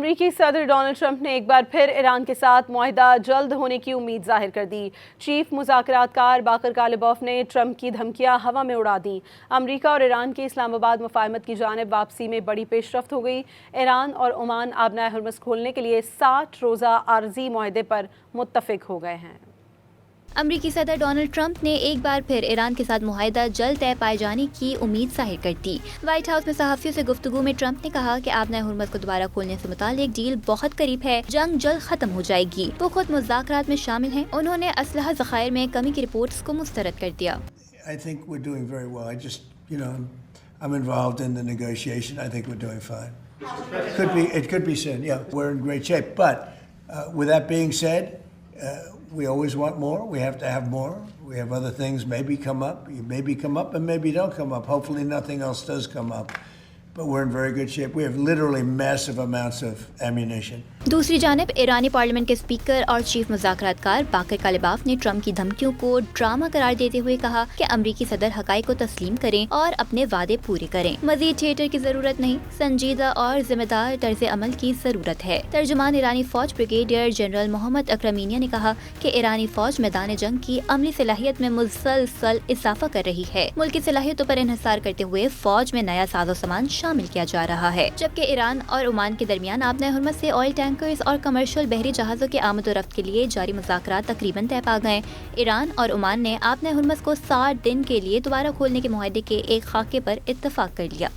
अमरीकी सदर Donald Trump ने एक बार फिर ईरान के साथ मुआहिदा जल्द होने की उम्मीद जाहिर कर दी। चीफ मुज़ाकरातकार बाकर कालिबॉफ ने ट्रंप की धमकियां हवा में उड़ा दी। अमरीका और ईरान की इस्लामाबाद मुफाहमत की जानिब वापसी में बड़ी पेशरफ्त हो गई। ईरान और ओमान आबनाए हुर्मुज़ खोलने के लिए 60 रोज़ा आर्जी मुआहिदे पर मुत्तफिक हो गए हैं। अमरीकी सदर डोनाल्ड ट्रंप ने एक बार फिर ईरान के साथ मुआहिदा जल्द तय पाए जाने की उम्मीद जाहिर कर दी। व्हाइट हाउस में सहाफ़ियों से गुफ्तगू में ट्रंप ने कहा कि आबनाए हुर्मुज़ को दोबारा खोलने से मुतालिक डील बहुत करीब है, जंग जल्द खत्म हो जाएगी। वो खुद मुज़ाकरात में शामिल हैं। उन्होंने असलहा ज़खायर में कमी की रिपोर्ट्स को मुस्तरद कर दिया। I think we're doing very well. I just, I'm involved in the negotiation. I think we're doing fine. It could be soon. Yeah, we're in great shape. But with that being said, we always want more. We have to have more. We have other things maybe come up. You maybe come up and maybe don't come up. Hopefully nothing else does come up. But we're in very good shape. We have literally massive amounts of ammunition. दूसरी जानिब ईरानी parliament के speaker और chief मुज़ाकरातकार बाकर कालिबॉफ ने Trump की धमकियों को drama करार देते हुए कहा कि अमरीकी सदर हक़ाइक़ को तस्लीम करें और अपने वादे पूरे करें। मज़ीद थिएटर की जरूरत नहीं, संजीदा और जिम्मेदार तर्ज अमल की जरूरत है। तर्जुमान ईरानी फौज ब्रिगेडियर जनरल मोहम्मद अकरमीनिया ने कहा कि ईरानी फौज मैदान जंग की अमली सलाहियत में मुसलसल इजाफा कर रही है। मुल्क की सलाहियतों पर इन्हिसार करते हुए फौज में नया साजो सामान शामिल किया जा रहा है। जबकि ईरान और ओमान के दरमियान आबनाए हुर्मुज़ से ऑयल टैंकर्स और कमर्शियल बहरी जहाज़ों के आमद और रफ्त के लिए जारी मुज़ाकरात तकरीबन तय पा गए। ईरान और ओमान ने आबनाए हुर्मुज़ को 60 दिन के लिए दोबारा खोलने के मुआहदे के एक खाके पर इत्तफाक कर लिया।